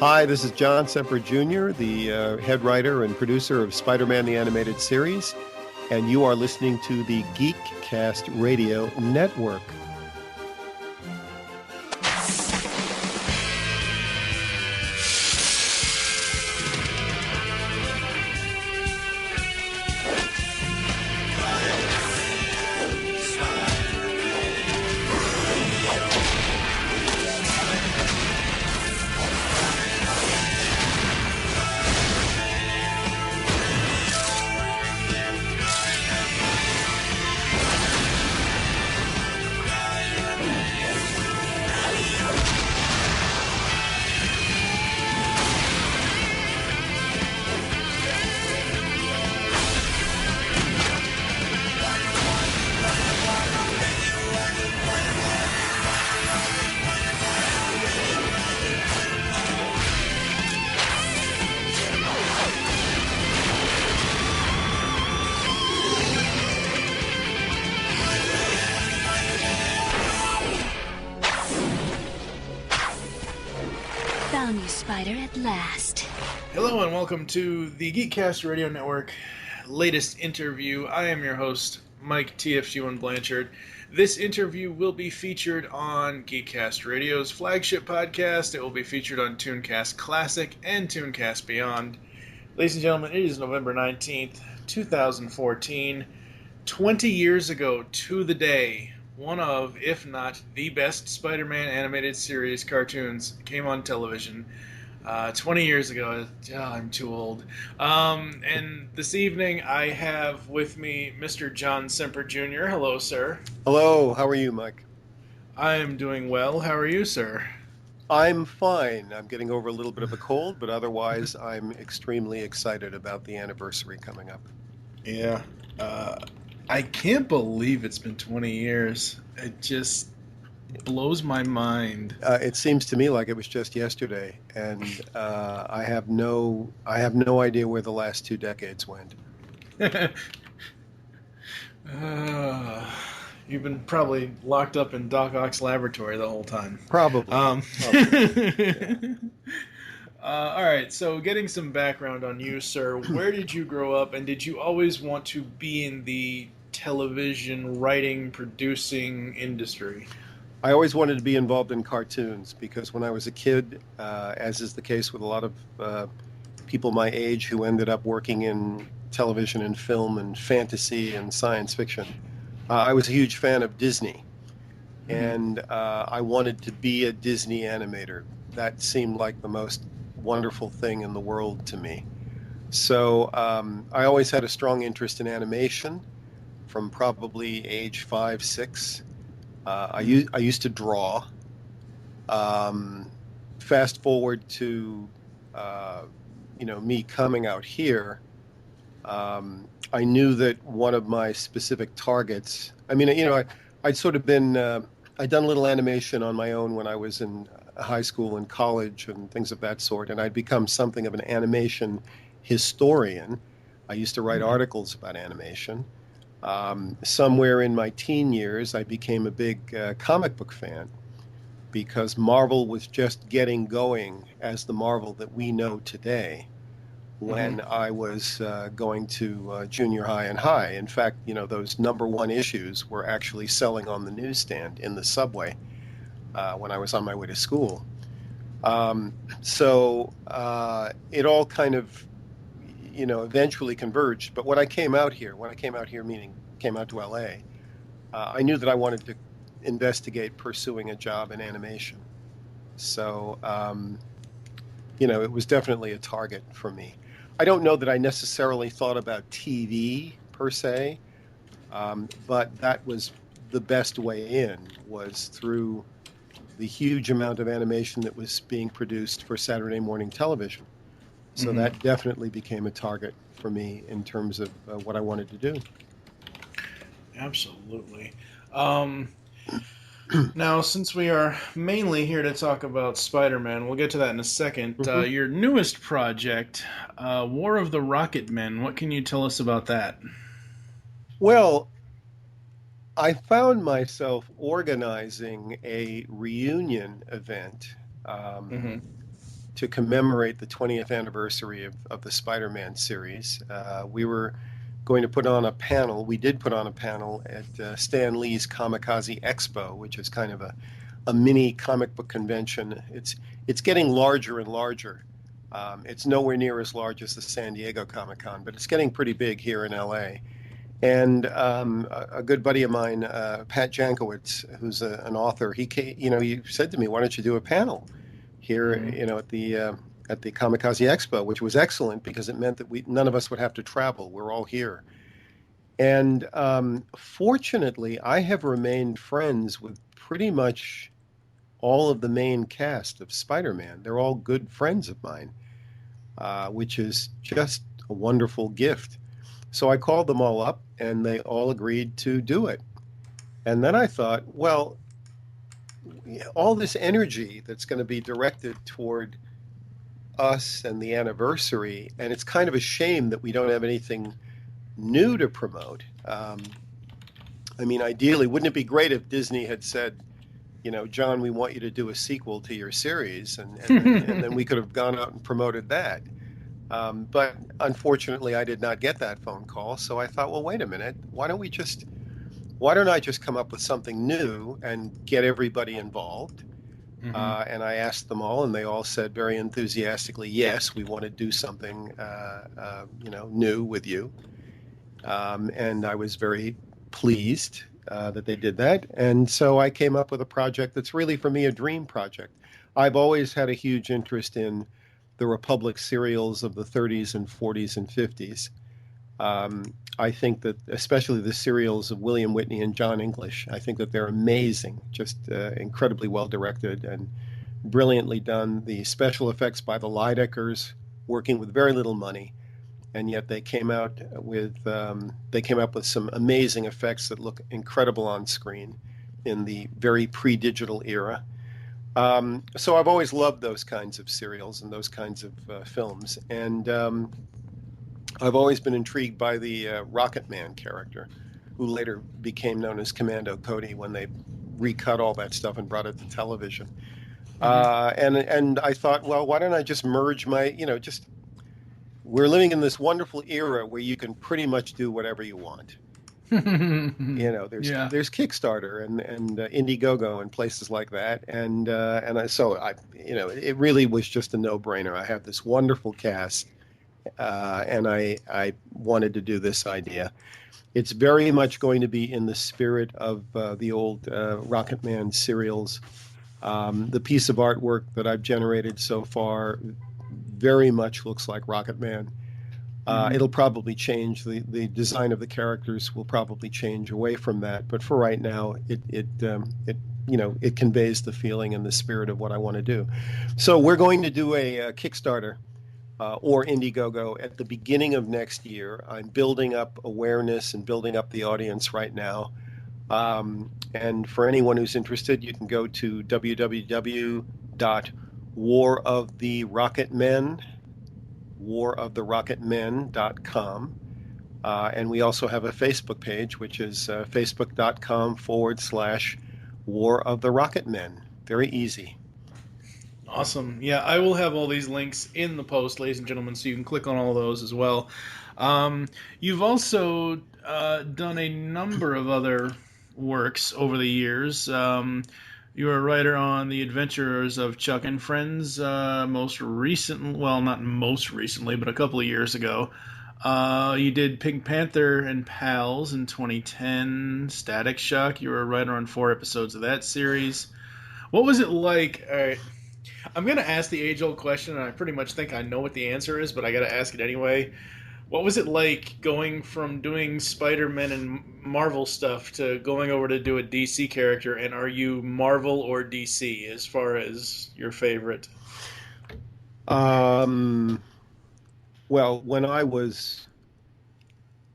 Hi, this is John Semper Jr., the head writer and producer of Spider-Man the Animated Series, and you are listening to the Geekcast Radio Network. Found you, Spider, at last. Hello and welcome to the Geekcast Radio Network latest interview. I am your host, Mike TFG1 Blanchard. This interview will be featured on Geekcast Radio's flagship podcast. It will be featured on Tooncast Classic and Tooncast Beyond. Ladies and gentlemen, it is November 19th, 2014. 20 years ago to the day, one of, if not the best Spider-Man animated series cartoons came on television. 20 years ago. I'm too old. And this evening I have with me Mr. John Semper Jr. Hello, sir. Hello, how are you, Mike? I am doing well. How are you, sir? I'm fine. I'm getting over a little bit of a cold, but otherwise I'm extremely excited about the anniversary coming up. Yeah. I can't believe it's been 20 years. It just blows my mind. It seems to me like it was just yesterday, and I have no idea where the last 2 decades went. You've been probably locked up in Doc Ock's laboratory the whole time. Probably. Yeah. All right, so getting some background on you, sir. Where did you grow up, and did you always want to be in the television writing, producing industry? I always wanted to be involved in cartoons because when I was a kid, as is the case with a lot of people my age who ended up working in television and film and fantasy and science fiction, I was a huge fan of Disney. And I wanted to be a Disney animator. That seemed like the most wonderful thing in the world to me. So I always had a strong interest in animation from probably age 5, 6. I used to draw. Fast forward to me coming out here. I knew that one of my specific targets. I'd sort of been. I'd done a little animation on my own when I was in high school and college and things of that sort, and I'd become something of an animation historian. I used to write articles about animation. Somewhere in my teen years, I became a big comic book fan because Marvel was just getting going as the Marvel that we know today when I was going to junior high and high. In fact, those #1 issues were actually selling on the newsstand in the subway when I was on my way to school. So it all kind of eventually converged. But when I came out here, meaning came out to LA, I knew that I wanted to investigate pursuing a job in animation. So, it was definitely a target for me. I don't know that I necessarily thought about TV per se, but that was the best way in, was through the huge amount of animation that was being produced for Saturday morning television. So that definitely became a target for me in terms of what I wanted to do. Absolutely. Now, since we are mainly here to talk about Spider-Man, we'll get to that in a second. Your newest project, War of the Rocket Men, what can you tell us about that? Well, I found myself organizing a reunion event to commemorate the 20th anniversary of the Spider-Man series. We were going to put on a panel. We did put on a panel at Stan Lee's Kamikaze Expo, which is kind of a mini comic book convention. It's getting larger and larger. It's nowhere near as large as the San Diego Comic-Con, but it's getting pretty big here in LA. And a good buddy of mine, Pat Jankowitz, who's an author, he said to me, "Why don't you do a panel here, at the Kamikaze Expo?" Which was excellent because it meant that none of us would have to travel. We're all here. And fortunately, I have remained friends with pretty much all of the main cast of Spider-Man. They're all good friends of mine, which is just a wonderful gift. So I called them all up, and they all agreed to do it. And then I thought, well, all this energy that's going to be directed toward us and the anniversary, and it's kind of a shame that we don't have anything new to promote. I mean, ideally, wouldn't it be great if Disney had said, "John, we want you to do a sequel to your series," and then we could have gone out and promoted that. But unfortunately, I did not get that phone call. So I thought, well, wait a minute. Why don't I just come up with something new and get everybody involved? And I asked them all, and they all said very enthusiastically, yes, we want to do something, new with you. And I was very pleased that they did that. And so I came up with a project that's really, for me, a dream project. I've always had a huge interest in the Republic serials of the 30s and 40s and 50s. I think that especially the serials of William Whitney and John English, I think that they're amazing, just incredibly well directed and brilliantly done. The special effects by the Lydeckers, working with very little money, and yet they came up with some amazing effects that look incredible on screen in the very pre-digital era. So I've always loved those kinds of serials and those kinds of films. And I've always been intrigued by the Rocket Man character, who later became known as Commando Cody when they recut all that stuff and brought it to television. And I thought, well, why don't I just merge we're living in this wonderful era where you can pretty much do whatever you want. There's Kickstarter and Indiegogo and places like that, and it really was just a no-brainer. I have this wonderful cast, and I wanted to do this idea. It's very much going to be in the spirit of the old Rocket Man serials. The piece of artwork that I've generated so far very much looks like Rocket Man. It'll probably change. The design of the characters will probably change away from that. But for right now, it conveys the feeling and the spirit of what I want to do. So we're going to do a Kickstarter or Indiegogo at the beginning of next year. I'm building up awareness and building up the audience right now. And for anyone who's interested, you can go to waroftherocketmen.com. And we also have a Facebook page, which is facebook.com/War of the Rocket Men. Very easy. Awesome. Yeah, I will have all these links in the post, ladies and gentlemen, so you can click on all of those as well. You've also done a number of other works over the years. You were a writer on The Adventures of Chuck and Friends, not most recently, but a couple of years ago. You did Pink Panther and Pals in 2010, Static Shock. You were a writer on 4 episodes of that series. What was it like? All right, I'm going to ask the age-old question, and I pretty much think I know what the answer is, but I got to ask it anyway. What was it like going from doing Spider-Man and Marvel stuff to going over to do a DC character? And are you Marvel or DC as far as your favorite? Well, when I was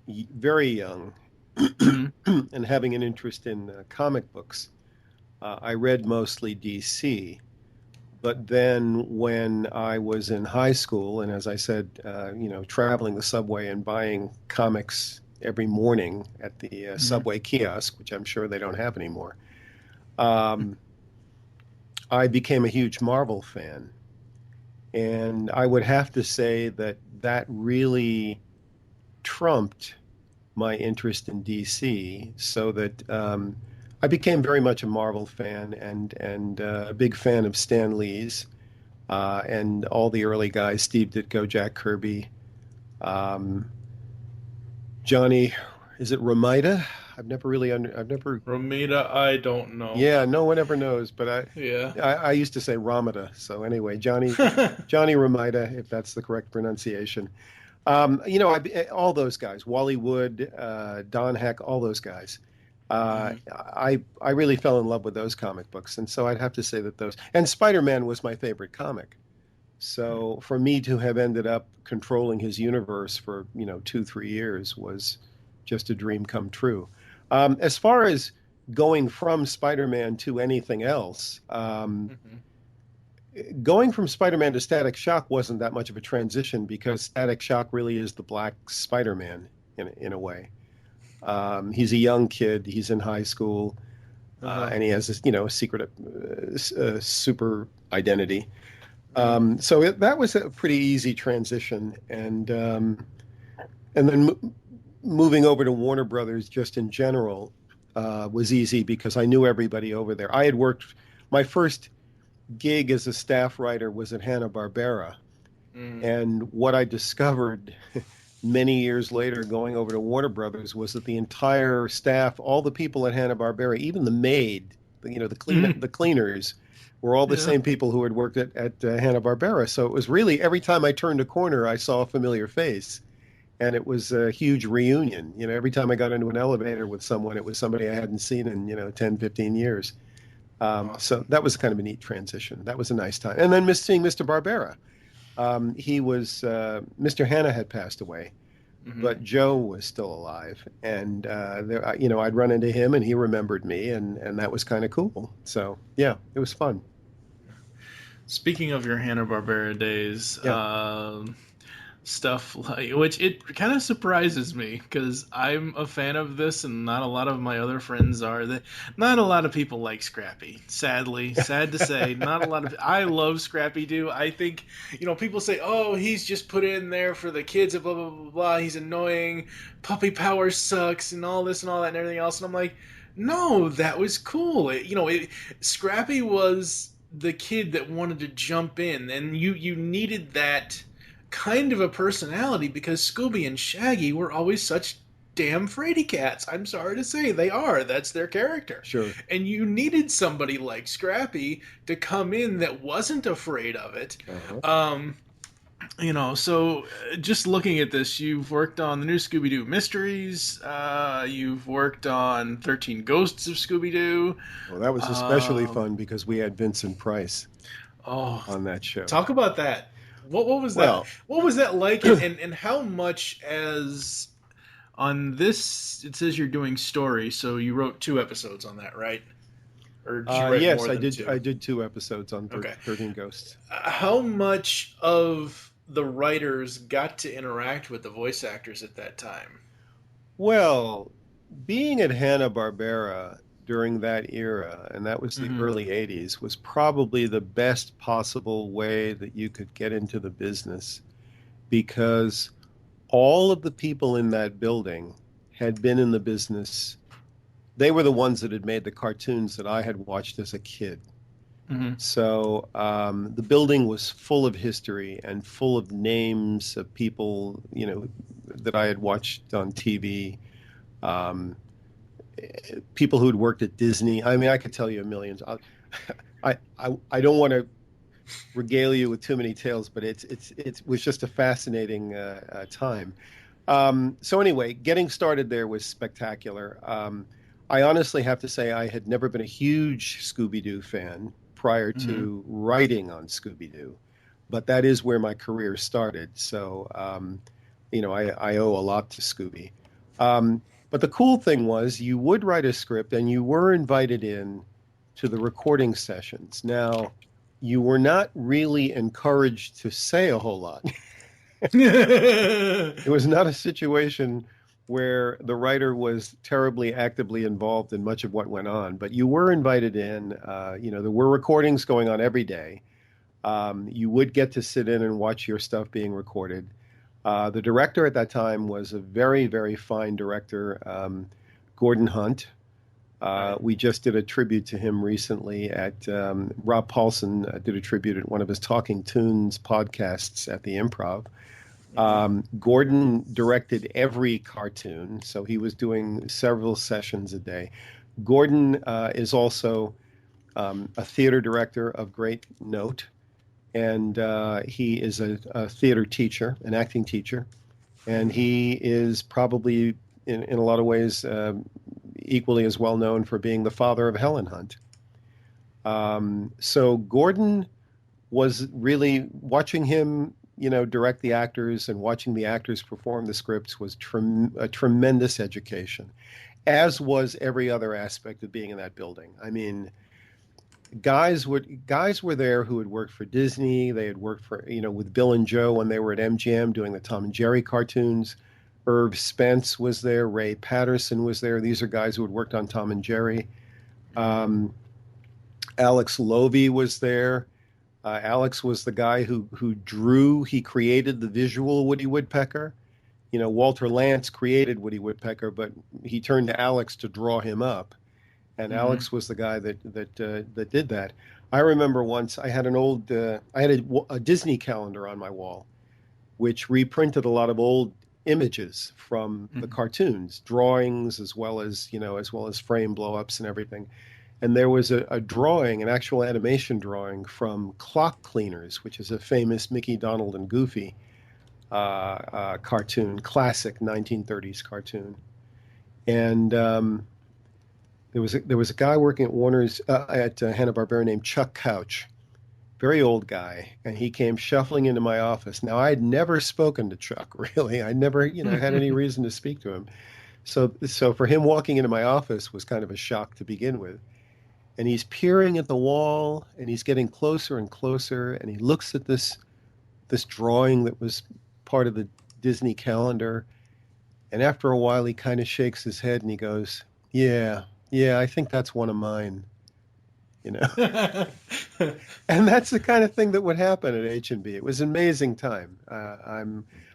very young and having an interest in comic books, I read mostly DC. But then when I was in high school, and as I said, traveling the subway and buying comics every morning at the subway kiosk, which I'm sure they don't have anymore, I became a huge Marvel fan. And I would have to say that that really trumped my interest in DC, so that I became very much a Marvel fan and a big fan of Stan Lee's and all the early guys, Steve Ditko, Jack Kirby, um, Johnny, is it Romita? I've never, Romita, I don't know. yeah, no one ever knows, but Yeah. I used to say Ramada. So anyway, Johnny Romita, if that's the correct pronunciation. All those guys, Wally Wood, Don Heck, all those guys. Mhm. I really fell in love with those comic books, and so I'd have to say that those and Spider-Man was my favorite comic. So for me to have ended up controlling his universe for 2, 3 years was just a dream come true. As far as going from Spider-Man to anything else, Mhm. going from Spider-Man to Static Shock wasn't that much of a transition because Static Shock really is the Black Spider-Man in a way. He's a young kid. He's in high school, Uh-huh. and he has this, a secret super identity. Mhm. That was a pretty easy transition, and then moving over to Warner Brothers just in general was easy because I knew everybody over there. I had worked my first gig as a staff writer was at Hanna Barbera, Mhm. and what I discovered many years later, going over to Warner Brothers, was that the entire staff, all the people at Hanna Barbera, even the maid, Mhm. the cleaners, were all the Yeah. same people who had worked at Hanna Barbera. So it was really every time I turned a corner, I saw a familiar face, and it was a huge reunion. Every time I got into an elevator with someone, it was somebody I hadn't seen in 10, 15 years. So Awesome. that was kind of a neat transition. That was a nice time. And then seeing Mr. Barbera. He was Mr. Hanna had passed away, Mhm. but Joe was still alive, and I'd run into him, and he remembered me, and that was kind of cool. So yeah, it was fun. Speaking of your Hanna-Barbera days, Yeah, stuff like which it kind of surprises me because I'm a fan of this and not a lot of my other friends are. That not a lot of people like Scrappy. Sadly, sad to say, not a lot of. I love Scrappy Doo. I think people say, "Oh, he's just put in there for the kids," and blah blah blah blah. He's annoying. Puppy power sucks, and all this and all that and everything else. And I'm like, no, that was cool. Scrappy was the kid that wanted to jump in, and you needed that kind of a personality because Scooby and Shaggy were always such damn fraidy cats. I'm sorry to say they are. That's their character. sure. And you needed somebody like Scrappy to come in that wasn't afraid of it. Uh-huh. Um, just looking at this, you've worked on the new Scooby Doo Mysteries. You've worked on 13 Ghosts of Scooby Doo. Well, that was especially Um, fun because we had Vincent Price oh, on that show. talk about that. What was that? Well, What was that like? And how much as on this? It says you're doing story, so you wrote 2 episodes on that, right? Or did you write yes, more I than did. two? I did 2 episodes on Okay. 13 Ghosts. How much of the writers got to interact with the voice actors at that time? Well, being at Hanna-Barbera during that era, and that was the Mm-hmm. early 80s, was probably the best possible way that you could get into the business because all of the people in that building had been in the business. They were the ones that had made the cartoons that I had watched as a kid. Mm-hmm. So the building was full of history and full of names of people, that I had watched on TV. Um, People who'd worked at Disney. I mean, I could tell you a million. I don't want to regale you with too many tales, but it was just a fascinating time. So anyway, getting started there was spectacular. I honestly have to say I had never been a huge Scooby Doo fan prior Mm-hmm. to writing on Scooby Doo, but that is where my career started. So I owe a lot to Scooby. But the cool thing was you would write a script and you were invited in to the recording sessions. Now, you were not really encouraged to say a whole lot. It was not a situation where the writer was terribly actively involved in much of what went on, but you were invited in. There were recordings going on every day. You would get to sit in and watch your stuff being recorded. The director at that time was a very, very fine director, Gordon Hunt. Right. We just did a tribute to him recently at Rob Paulson did a tribute at one of his Talking Tunes podcasts at the Improv. Gordon directed every cartoon, so he was doing several sessions a day. Gordon is also a theater director of great note, and he is a theater teacher, an acting teacher, and he is probably, in a lot of ways, equally as well known for being the father of Helen Hunt. So Gordon was really watching him, direct the actors and watching the actors perform the scripts was a tremendous education, as was every other aspect of being in that building. I mean, guys were there who had worked for Disney. They had worked for, with Bill and Joe when they were at MGM doing the Tom and Jerry cartoons. Irv Spence was there. Ray Patterson was there. These are guys who had worked on Tom and Jerry. Alex Lovey was there. Alex was the guy who he created the visual Woody Woodpecker. Walter Lantz created Woody Woodpecker, but he turned to Alex to draw him up. And Alex was the guy that did that. I remember once I had a Disney calendar on my wall, which reprinted a lot of old images from the cartoons, drawings, as well as frame blow-ups and everything. And there was a drawing, an actual animation drawing from Clock Cleaners, which is a famous Mickey, Donald, and Goofy cartoon, classic 1930s cartoon. And there was a guy working at Warner's at Hanna Barbera named Chuck Couch, very old guy, and he came shuffling into my office. Now I had never spoken to Chuck, really. I never had any reason to speak to him. So for him walking into my office was kind of a shock to begin with. And he's peering at the wall, and he's getting closer and closer, and he looks at this drawing that was part of the Disney calendar. And after a while, he kind of shakes his head and he goes, "Yeah, I think that's one of mine." And that's the kind of thing that would happen at H&B. It was an amazing time.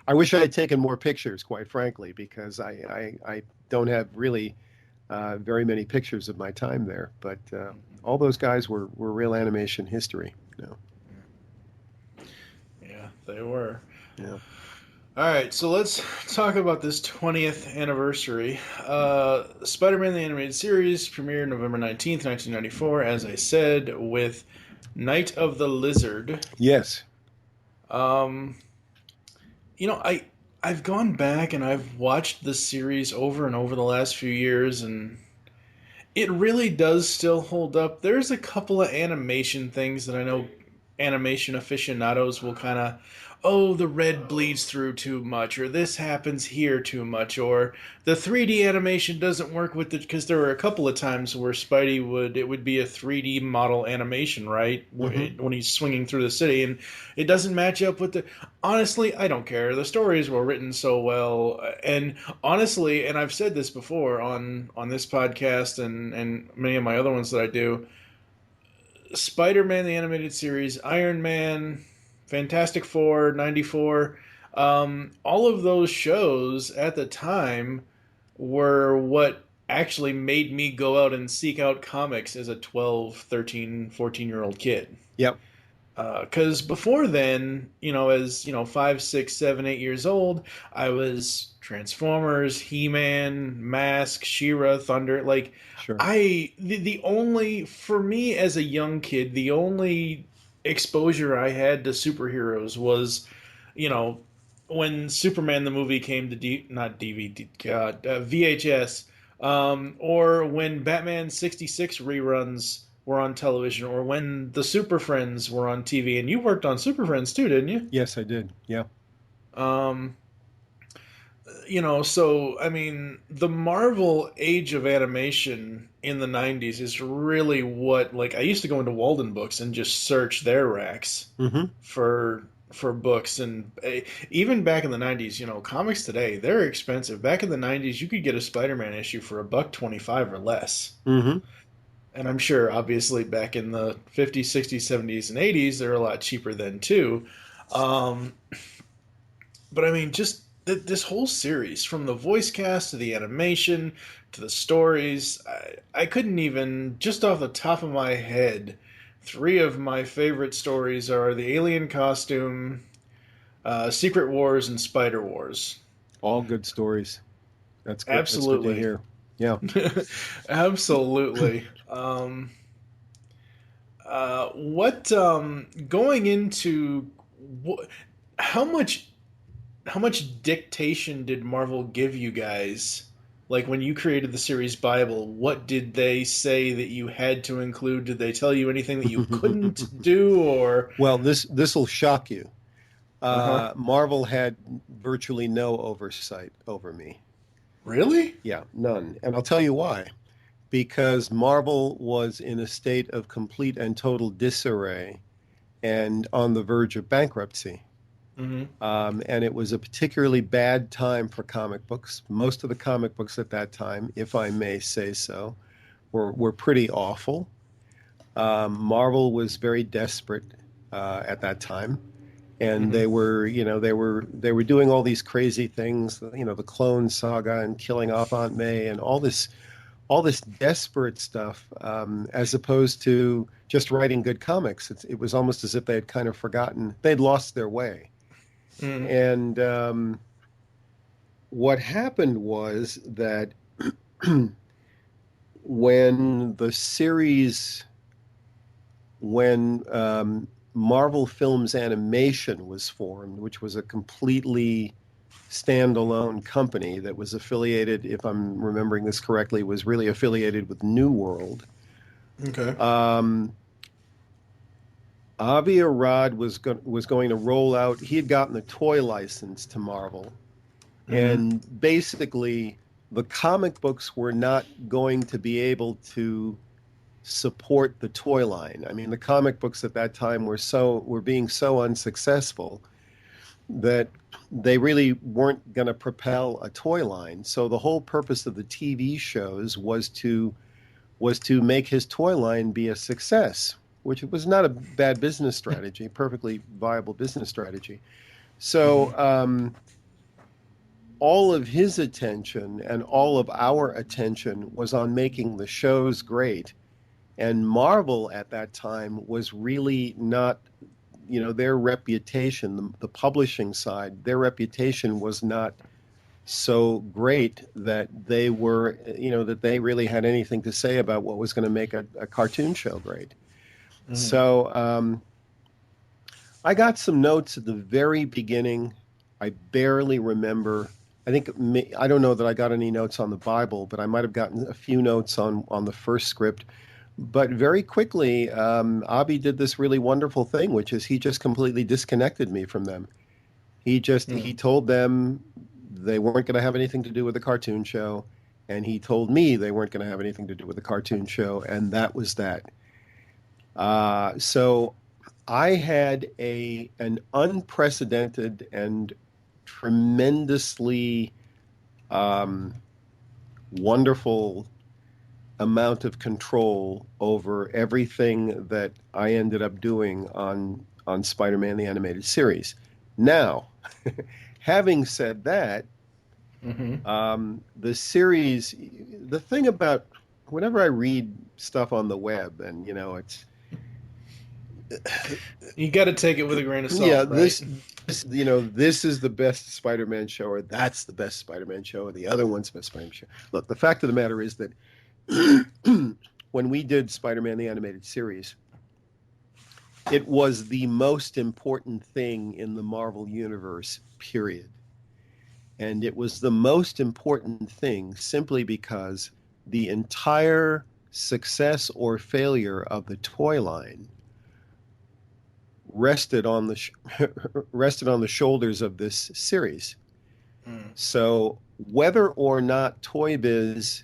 I wish I had taken more pictures, quite frankly, because I don't have really very many pictures of my time there. But all those guys were real animation history. Yeah, they were. Yeah. All right, so let's talk about this 20th anniversary. Spider-Man the Animated Series premiered November 19th, 1994, as I said, with Night of the Lizard. Yes. I've gone back and I've watched the series over and over the last few years, and it really does still hold up. There's a couple of animation things that I know animation aficionados will kind of, the red bleeds through too much, or this happens here too much, or the 3D animation doesn't work with it, because there were a couple of times where Spidey would be a 3D model animation, right? When he's swinging through the city, and it doesn't match up with the... Honestly, I don't care. The stories were written so well, and honestly, and I've said this before on this podcast and many of my other ones that I do, Spider-Man the Animated Series, Iron Man, Fantastic Four, 94, all of those shows at the time were what actually made me go out and seek out comics as a 12, 13, 14-year-old kid. Yep. Because before then, as 5, 6, 7, 8 years old, I was Transformers, He-Man, Mask, She-Ra, Thunder. Like, Sure. the only, for me as a young kid, the only exposure I had to superheroes was, when Superman the movie came to not DVD, VHS, or when Batman 66 reruns were on television, or when the Super Friends were on TV. And you worked on Super Friends too, didn't you? Yes, I did. Yeah. So, I mean, the Marvel age of animation in the 90s is really what, like, I used to go into Walden Books and just search their racks for books. And even back in the 90s, comics today, they're expensive. Back in the 90s, you could get a Spider-Man issue for $1.25 or less. And I'm sure, obviously, back in the 50s, 60s, 70s, and 80s, they're a lot cheaper then, too. Um, but I mean, just this whole series, from the voice cast to the animation to the stories, I couldn't even, just off the top of my head, three of my favorite stories are the Alien Costume, Secret Wars, and Spider Wars. All good stories. That's good. That's good to Absolutely. hear. Yeah. Absolutely. What going into what? How much? How much dictation did Marvel give you guys? Like when you created the series Bible, what did they say that you had to include? Did they tell you anything that you couldn't do, or? Well, this will shock you. Uh huh. Marvel had virtually no oversight over me. Really? Yeah, none. And I'll tell you why. Because Marvel was in a state of complete and total disarray and on the verge of bankruptcy. Mm-hmm. And it was a particularly bad time for comic books. Most of the comic books at that time, if I may say so, were pretty awful. Marvel was very desperate at that time, and Mm-hmm. they were doing all these crazy things, the Clone Saga and killing off Aunt May and all this desperate stuff, as opposed to just writing good comics. It was almost as if they had kind of forgotten, they'd lost their way. Mm-hmm. And what happened was that when the series, when Marvel Films Animation was formed, which was a completely standalone company that was affiliated, if I'm remembering this correctly, was really affiliated with New World. Okay. Um, Avi Arad was going to roll out. He had gotten the toy license to Marvel, Mm-hmm. and basically the comic books were not going to be able to support the toy line. I mean, the comic books at that time were being so unsuccessful that they really weren't going to propel a toy line. So the whole purpose of the TV shows was to make his toy line be a success, which was not a bad business strategy, perfectly viable business strategy. Mm-hmm. So all of his attention and all of our attention was on making the shows great. And Marvel at that time was really not, their reputation, the publishing side, their reputation was not so great that they were, that they really had anything to say about what was going to make a cartoon show great. Mm-hmm. So I got some notes at the very beginning. I barely remember. I don't know that I got any notes on the Bible, but I might have gotten a few notes on the first script. But very quickly, Avi did this really wonderful thing, which is he just completely disconnected me from them. He Mm-hmm. told them they weren't going to have anything to do with the cartoon show, and he told me they weren't going to have anything to do with the cartoon show, and that was that. So I had a an unprecedented and tremendously um, wonderful amount of control over everything that I ended up doing on Spider-Man the Animated Series. Now, having said that, Mm-hmm. the series, the thing about whenever I read stuff on the web, and it's You got to take it with a grain of yeah, salt, right? this is the best Spider-Man show, or that's the best Spider-Man show, or the other one's the best Spider-Man show. Look, the fact of the matter is that when we did Spider-Man the Animated Series, it was the most important thing in the Marvel Universe, period. And it was the most important thing simply because the entire success or failure of the toy line rested on the rested on the shoulders of this series. Mm. So whether or not Toy Biz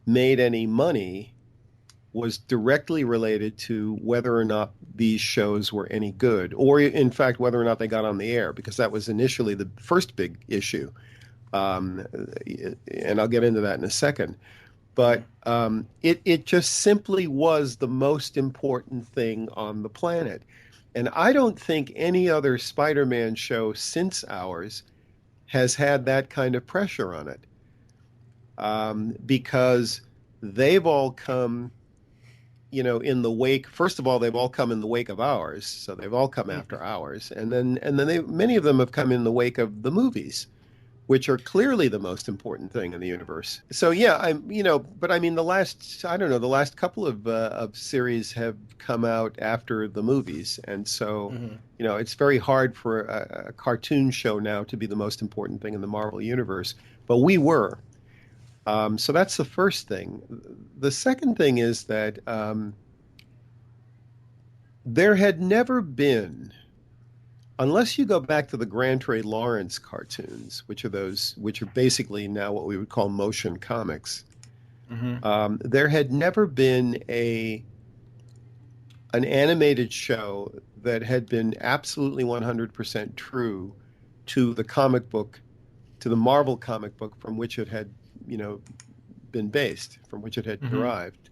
made any money was directly related to whether or not these shows were any good, or in fact, whether or not they got on the air, because that was initially the first big issue. Um, and I'll get into that in a second. but it just simply was the most important thing on the planet. And I don't think any other Spider-Man show since ours has had that kind of pressure on it, because they've all come, in the wake. First of all, they've all come in the wake of ours, so they've all come after ours, and then many of them have come in the wake of the movies, which are clearly the most important thing in the universe. So yeah, but I mean, the last couple of series have come out after the movies, and so it's very hard for a cartoon show now to be the most important thing in the Marvel universe. But we were. So that's the first thing. The second thing is that there had never been, unless you go back to the Grant Ray Lawrence cartoons, which are basically now what we would call motion comics, there had never been an animated show that had been absolutely 100% true to the comic book, to the Marvel comic book from which it had, been based, from which it had derived.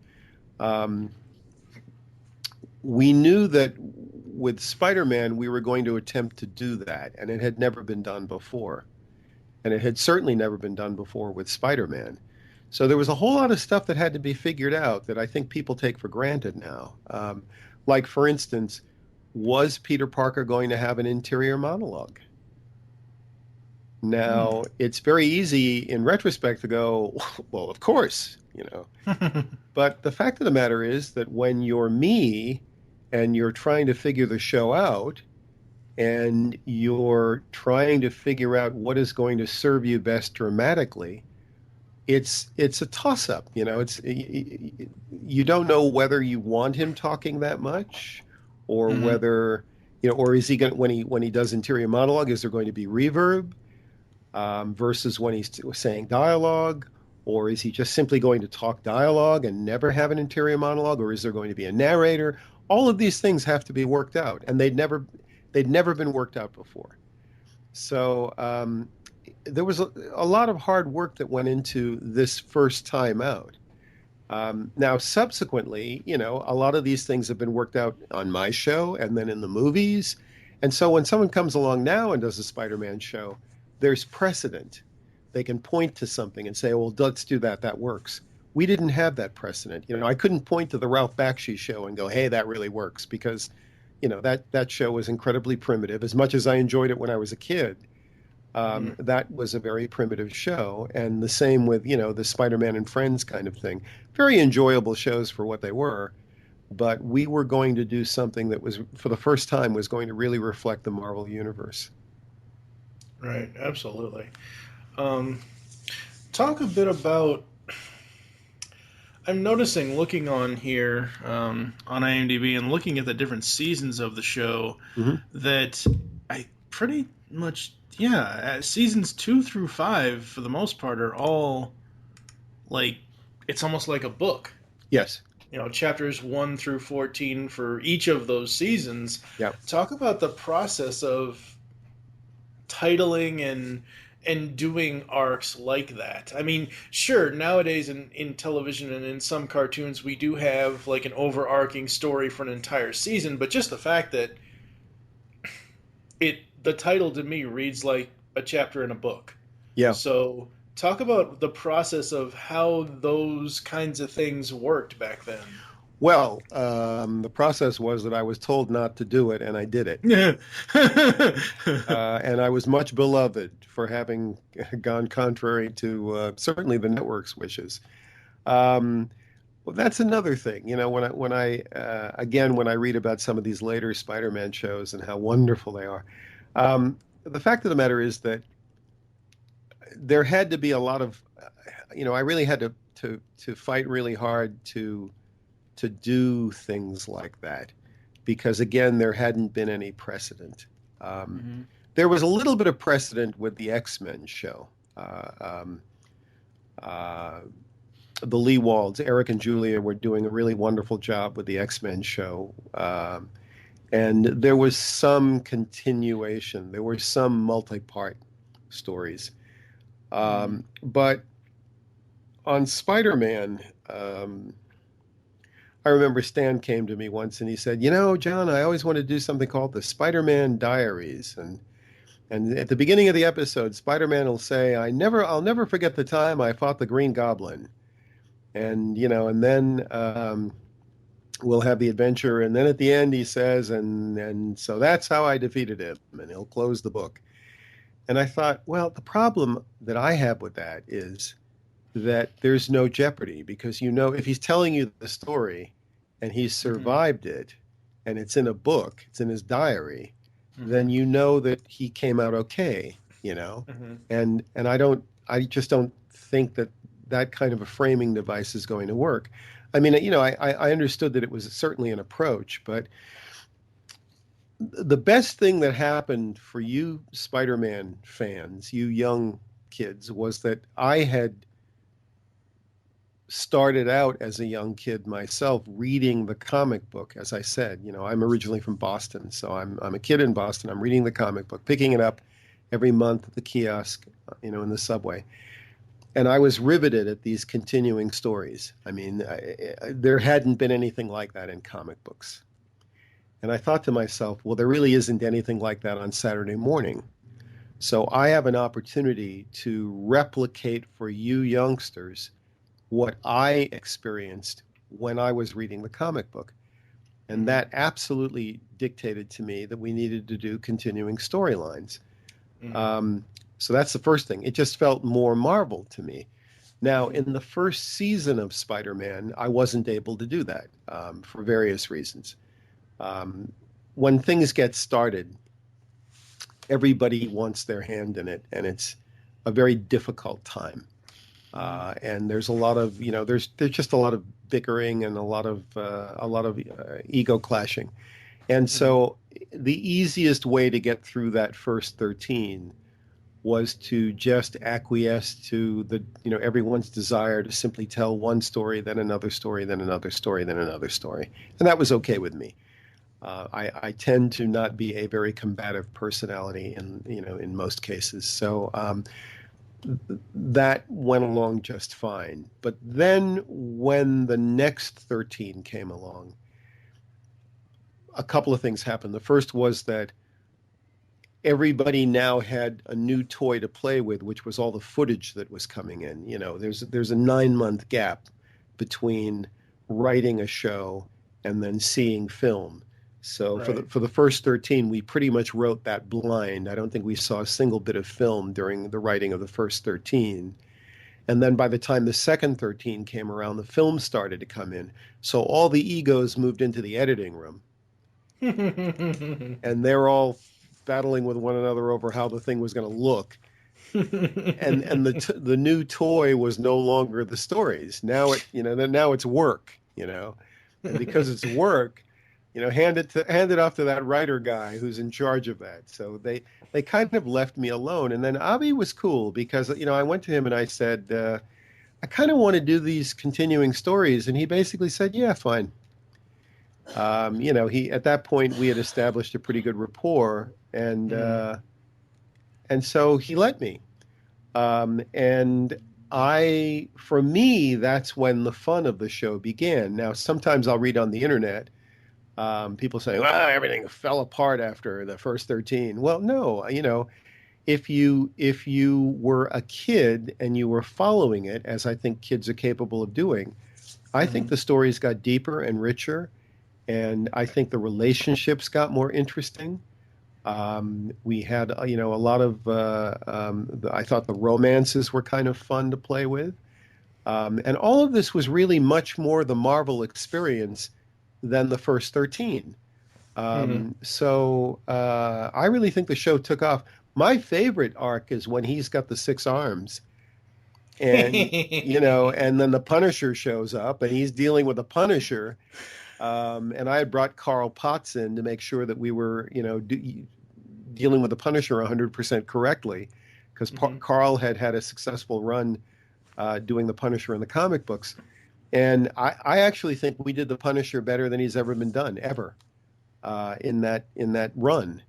We knew that with Spider-Man, we were going to attempt to do that, and it had never been done before. And it had certainly never been done before with Spider-Man. So there was a whole lot of stuff that had to be figured out that I think people take for granted now. Like, for instance, was Peter Parker going to have an interior monologue? Now, it's very easy in retrospect to go, well, of course, But the fact of the matter is that when you're me and you're trying to figure the show out and you're trying to figure out what is going to serve you best dramatically, it's a toss-up, you don't know whether you want him talking that much, or whether, or is he going, when he does interior monologue, is there going to be reverb? Versus when he's saying dialogue, or is he just simply going to talk dialogue and never have an interior monologue, or is there going to be a narrator? All of these things have to be worked out, and they'd never been worked out before. So there was a lot of hard work that went into this first time out. Now, subsequently, a lot of these things have been worked out on my show and then in the movies. And so when someone comes along now and does a Spider-Man show, there's precedent. They can point to something and say, well, let's do that. That works. We didn't have that precedent. I couldn't point to the Ralph Bakshi show and go, hey, that really works, because, that show was incredibly primitive. As much as I enjoyed it when I was a kid, that was a very primitive show. And the same with, the Spider-Man and Friends kind of thing. Very enjoyable shows for what they were. But we were going to do something that was, for the first time, was going to really reflect the Marvel Universe. Right, absolutely. Talk a bit about, I'm noticing, looking on here on IMDb and looking at the different seasons of the show, that I pretty much, seasons 2 through 5, for the most part, are all, like, it's almost like a book. Yes. Chapters 1 through 14 for each of those seasons. Yeah. Talk about the process of titling and doing arcs like that. I mean, sure, nowadays in television and in some cartoons we do have like an overarching story for an entire season, but just the fact that the title to me reads like a chapter in a book. Yeah. So talk about the process of how those kinds of things worked back then. Well, the process was that I was told not to do it, and I did it. And I was much beloved for having gone contrary to certainly the network's wishes. Well, that's another thing. When I read about some of these later Spider-Man shows and how wonderful they are, the fact of the matter is that there had to be a lot of, I really had to fight really hard to do things like that, because again, there hadn't been any precedent. There was a little bit of precedent with the X-Men show. The Lee Walds, Eric and Julia, were doing a really wonderful job with the X-Men show. And there was some continuation. There were some multi-part stories. But on Spider-Man, I remember Stan came to me once and he said, "You know, John, I always wanted to do something called the Spider-Man Diaries." And at the beginning of the episode, Spider-Man will say, I'll never forget the time I fought the Green Goblin." And, and then we'll have the adventure. And then at the end, he says, and so that's how I defeated him. And he'll close the book. And I thought, well, the problem that I have with that is that there's no jeopardy because, if he's telling you the story and he's survived it and it's in a book, it's in his diary, then you know that he came out okay, and I just don't think that kind of a framing device is going to work. I mean, I understood that it was certainly an approach, but the best thing that happened for you Spider-Man fans, you young kids, was that I had started out as a young kid myself reading the comic book. As I said, I'm originally from Boston, so I'm a kid in Boston. I'm reading the comic book, picking it up every month at the kiosk, in the subway. And I was riveted at these continuing stories. I mean, there hadn't been anything like that in comic books. And I thought to myself, well, there really isn't anything like that on Saturday morning. So I have an opportunity to replicate for you youngsters what I experienced when I was reading the comic book. And that absolutely dictated to me that we needed to do continuing storylines. So that's the first thing. It just felt more Marvel to me. Now, in the first season of Spider-Man, I wasn't able to do that for various reasons. When things get started, everybody wants their hand in it, and it's a very difficult time. And there's a lot of, there's just a lot of bickering and a lot of ego clashing. And so the easiest way to get through that first 13 was to just acquiesce to everyone's desire to simply tell one story, then another story, then another story, then another story. And that was okay with me. I tend to not be a very combative personality in most cases. So that went along just fine. But then when the next 13 came along, a couple of things happened. The first was that everybody now had a new toy to play with, which was all the footage that was coming in. There's a 9-month gap between writing a show and then seeing film. So right. for the first 13, we pretty much wrote that blind. I don't think we saw a single bit of film during the writing of the first 13. And then by the time the second 13 came around, the film started to come in. So all the egos moved into the editing room. And they're all battling with one another over how the thing was going to look. and the new toy was no longer the stories. Now now it's work, and because it's work, hand it off to that writer guy who's in charge of that. So they kind of left me alone. And then Avi was cool because, I went to him and I said, I kind of want to do these continuing stories. And he basically said, yeah, fine. He, at that point we had established a pretty good rapport and so he let me. And for me, that's when the fun of the show began. Now, sometimes I'll read on the internet, people saying, well, everything fell apart after the first 13. Well, no, if you were a kid and you were following it, as I think kids are capable of doing, I think the stories got deeper and richer, and I think the relationships got more interesting. We had, a lot of, I thought the romances were kind of fun to play with. And all of this was really much more the Marvel experience than the first 13. So I really think the show took off. My favorite arc is when he's got the 6 arms. And, and then the Punisher shows up and he's dealing with the Punisher. And I had brought Carl Potts in to make sure that we were, dealing with the Punisher 100% correctly, because Carl had a successful run doing the Punisher in the comic books. And I actually think we did the Punisher better than he's ever been done, ever, in that run.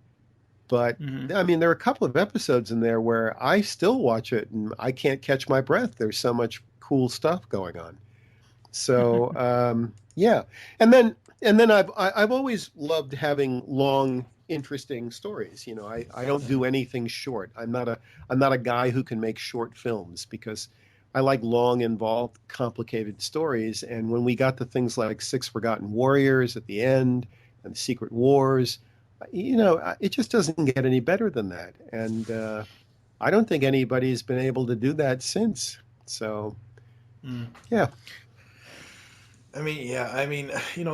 But, I mean, there are a couple of episodes in there where I still watch it and I can't catch my breath. There's so much cool stuff going on. So yeah, and then I've always loved having long, interesting stories. You know, I don't do anything short. I'm not a guy who can make short films because I like long, involved, complicated stories. And when we got to things like Six Forgotten Warriors at the end and Secret Wars, you know, it just doesn't get any better than that. And I don't think anybody's been able to do that since. So, yeah. I mean, yeah,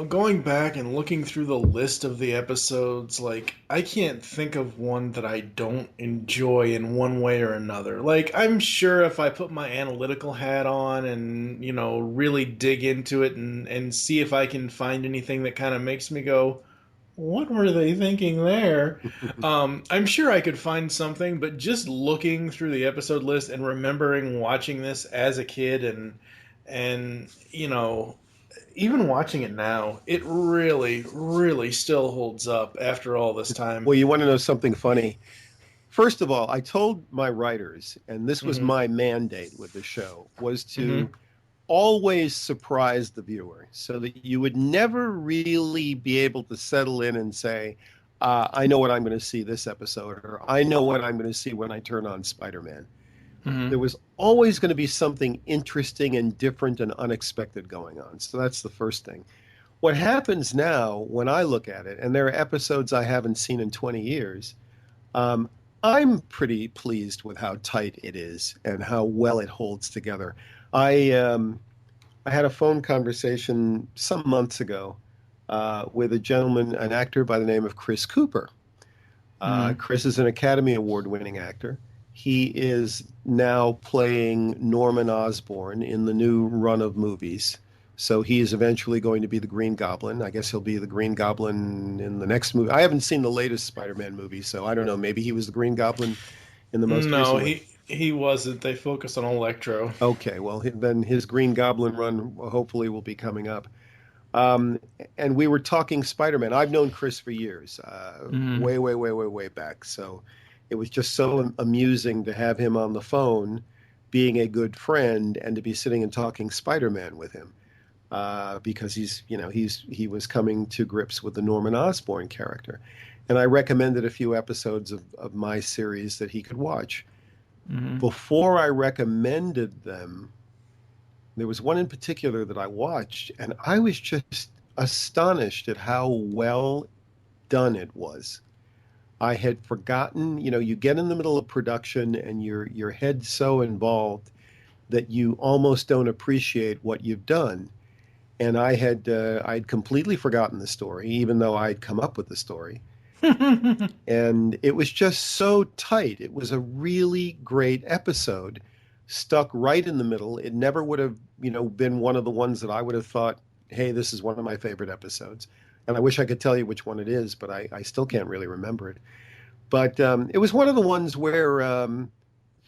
going back and looking through the list of the episodes, like, I can't think of one that I don't enjoy in one way or another. Like, I'm sure if I put my analytical hat on and, really dig into it and see if I can find anything that kind of makes me go, what were they thinking there? I'm sure I could find something, but just looking through the episode list and remembering watching this as a kid and even watching it now, it really, really still holds up after all this time. Well, you want to know something funny? First of all, I told my writers, and this was my mandate with the show, was to always surprise the viewer so that you would never really be able to settle in and say, I know what I'm going to see this episode, or I know what I'm going to see when I turn on Spider-Man. There was always going to be something interesting and different and unexpected going on. So that's the first thing. What happens now when I look at it, and there are episodes I haven't seen in 20 years, I'm pretty pleased with how tight it is and how well it holds together. I had a phone conversation some months ago with a gentleman, an actor by the name of Chris Cooper. Chris is an Academy Award-winning actor. He is now playing Norman Osborn in the new run of movies. So he is eventually going to be the Green Goblin. I guess he'll be the Green Goblin in the next movie. I haven't seen the latest Spider-Man movie, so I don't know. Maybe he was the Green Goblin in the most recent one. No, he wasn't. They focused on Electro. Okay, well, then his Green Goblin run hopefully will be coming up. And we were talking Spider-Man. I've known Chris for years, way, way, way, way, way back. So it was just so amusing to have him on the phone, being a good friend, and to be sitting and talking Spider-Man with him, because he was coming to grips with the Norman Osborn character, and I recommended a few episodes of my series that he could watch. Before I recommended them, there was one in particular that I watched, and I was just astonished at how well done it was. I had forgotten, you get in the middle of production and your head's so involved that you almost don't appreciate what you've done. And I'd completely forgotten the story, even though I'd come up with the story. And it was just so tight. It was a really great episode, stuck right in the middle. It never would have, been one of the ones that I would have thought, hey, this is one of my favorite episodes. And I wish I could tell you which one it is, but I still can't really remember it. But it was one of the ones where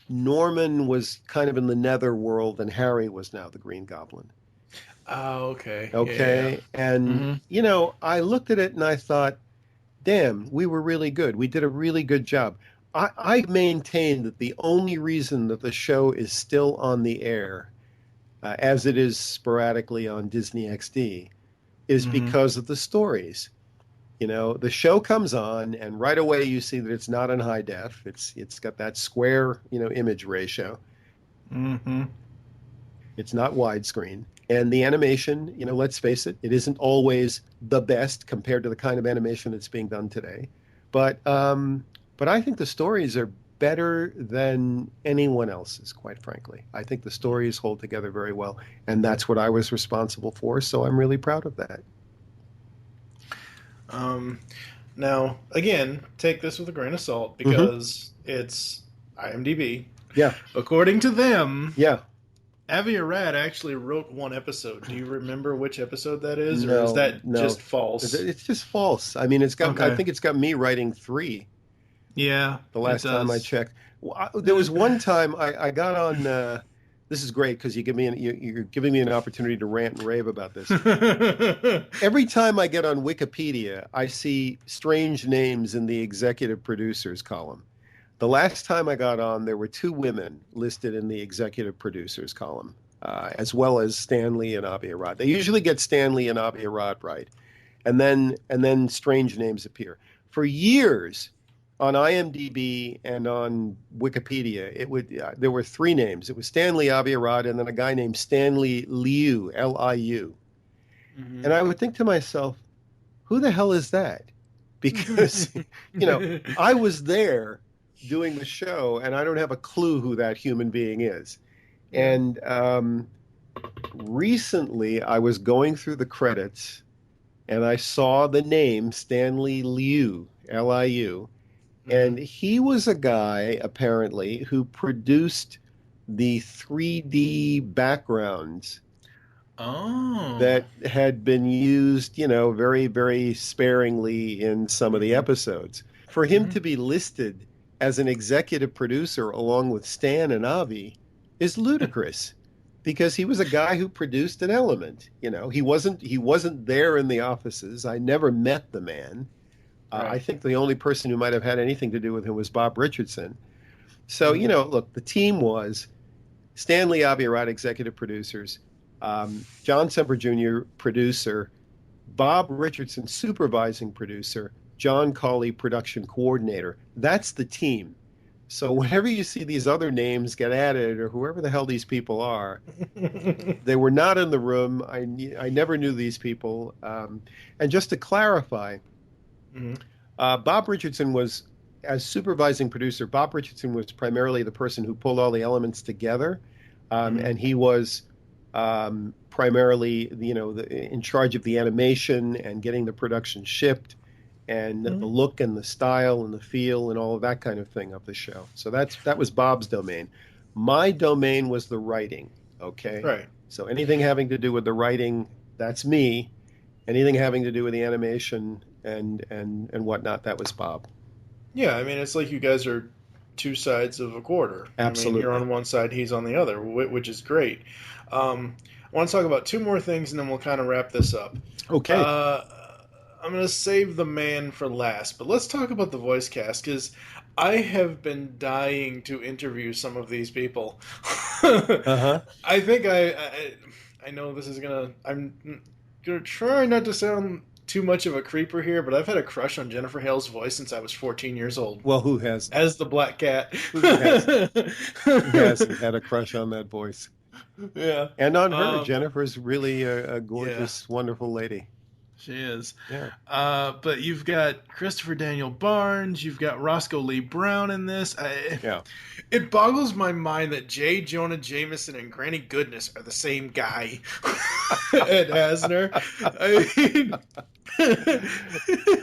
Norman was kind of in the nether world and Harry was now the Green Goblin. Oh, okay. Okay. Yeah. And, I looked at it and I thought, damn, we were really good. We did a really good job. I maintain that the only reason that the show is still on the air, as it is sporadically on Disney XD, is because of the stories. The show comes on, and right away you see that it's not in high def. It's got that square, image ratio. It's not widescreen. And the animation, let's face it, it isn't always the best compared to the kind of animation that's being done today. But I think the stories are better than anyone else's, quite frankly. I think the stories hold together very well, and that's what I was responsible for, so I'm really proud of that. Now, again, take this with a grain of salt, because it's IMDb. Yeah. According to them, yeah, Avi Arad actually wrote one episode. Do you remember which episode that is, or No, is that no. just false? It's just false. I mean, Okay. I think it's got me writing 3 Yeah, the last time I checked. There was one time I got on. This is great because you're giving me an opportunity to rant and rave about this. Every time I get on Wikipedia, I see strange names in the executive producers column. The last time I got on, there were 2 women listed in the executive producers column. as well as Stanley and Avi Arad. They usually get Stanley and Avi Arad right, and then strange names appear. For years, on IMDb and on Wikipedia, there were three names. It was Stanley Avi Arad, and then a guy named Stanley Liu, Liu. Mm-hmm. And I would think to myself, who the hell is that? Because, I was there doing the show, and I don't have a clue who that human being is. And recently, I was going through the credits, and I saw the name Stanley Liu, Liu, and he was a guy, apparently, who produced the 3D backgrounds that had been used, very, very sparingly in some of the episodes. For him to be listed as an executive producer along with Stan and Avi is ludicrous, because he was a guy who produced an element. He wasn't there in the offices. I never met the man. Right. I think the only person who might have had anything to do with him was Bob Richardson. So, look, the team was Stanley Avi Arad, executive producers, John Semper Jr., producer, Bob Richardson, supervising producer, John Cawley, production coordinator. That's the team. So whenever you see these other names get added, or whoever the hell these people are, they were not in the room. I never knew these people. And just to clarify, Bob Richardson was, as supervising producer, Bob Richardson was primarily the person who pulled all the elements together. And he was primarily, in charge of the animation and getting the production shipped, and the look and the style and the feel and all of that kind of thing of the show. So that was Bob's domain. My domain was the writing. Okay. Right. So anything having to do with the writing, that's me. Anything having to do with the animation and whatnot, that was Bob. Yeah, I mean, it's like you guys are two sides of a quarter. Absolutely. I mean, you're on one side, he's on the other, which is great. I want to talk about two more things, and then we'll kind of wrap this up. Okay. I'm going to save the man for last, but let's talk about the voice cast, because I have been dying to interview some of these people. I think I know this is I'm going to try not to sound too much of a creeper here, but I've had a crush on Jennifer Hale's voice since I was 14 years old. Well, who has? As the Black Cat. Who hasn't had a crush on that voice? Yeah. And on her. Jennifer's really a gorgeous, wonderful lady. She is. Yeah. But you've got Christopher Daniel Barnes, you've got Roscoe Lee Brown in this. It boggles my mind that J. Jonah Jameson and Granny Goodness are the same guy. Ed Asner. I mean,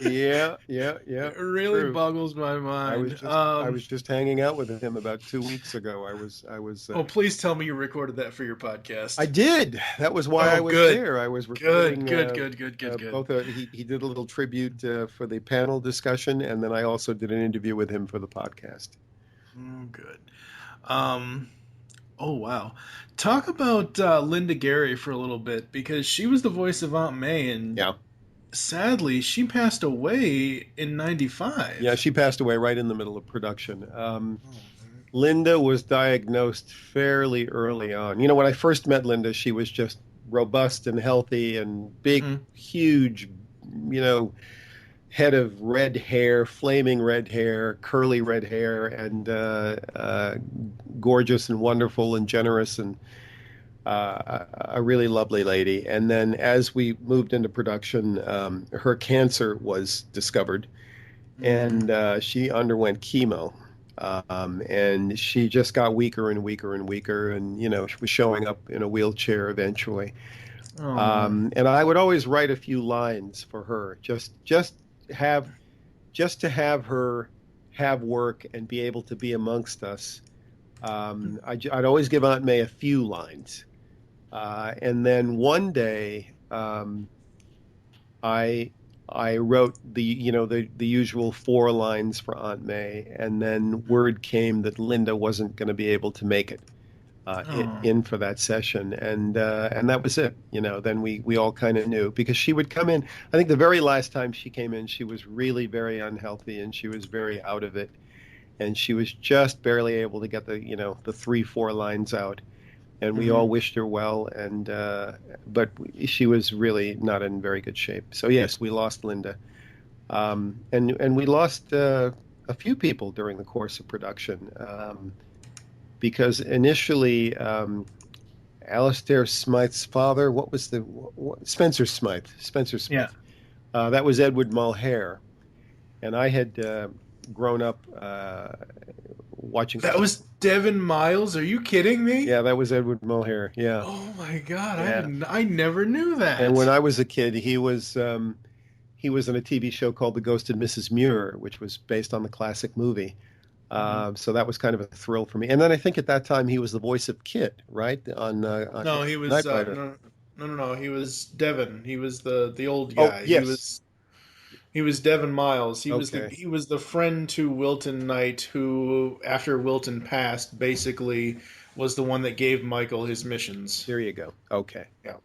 yeah. It really True. boggles my mind. I was just hanging out with him about 2 weeks ago. I was. Oh, please tell me you recorded that for your podcast. I did. That was why I was there. I was recording. Good. Both he did a little tribute for the panel discussion, and then I also did an interview with him for the podcast. Oh, good. Oh, wow. Talk about Linda Gary for a little bit, because she was the voice of Aunt May, and sadly, she passed away in 95. Yeah, she passed away right in the middle of production. Linda was diagnosed fairly early on. When I first met Linda, she was just robust and healthy and big, huge, head of red hair, flaming red hair, curly red hair, and gorgeous and wonderful and generous, and a really lovely lady. And then as we moved into production, her cancer was discovered, and she underwent chemo. And she just got weaker and weaker and weaker, and she was showing up in a wheelchair eventually. And I would always write a few lines for her, just to have her have work and be able to be amongst us. I'd always give Aunt May a few lines, and then one day I wrote the usual 4 lines for Aunt May, and then word came that Linda wasn't going to be able to make it in for that session, and that was it. Then we all kind of knew, because she would come in. I think the very last time she came in, she was really very unhealthy, and she was very out of it, and she was just barely able to get the 3-4 lines out. and we all wished her well. And but she was really not in very good shape. So yes, we lost Linda, and we lost a few people during the course of production, because initially. Alistair Smythe's father, what was Spencer Smythe? Spencer Yeah. Smythe. That was Edward Mulhare, and I had grown up watching. That was Devin Miles. Are you kidding me? Yeah, that was Edward Mulhare. Yeah, Oh my God, yeah. I never knew And when that. I was a kid, he was in a TV show called The Ghost of Mrs. Muir, which was based on the classic movie. So that was kind of a thrill for me. And then I think at that time he was the voice of Kit, right? On No, he was Knight Rider. no. He was Devin. He was the old Oh, guy. yes. He was Devin Miles. Okay. He was the friend to Wilton Knight who, after Wilton passed, basically was the one that gave Michael his missions. There you go. Okay. Yeah.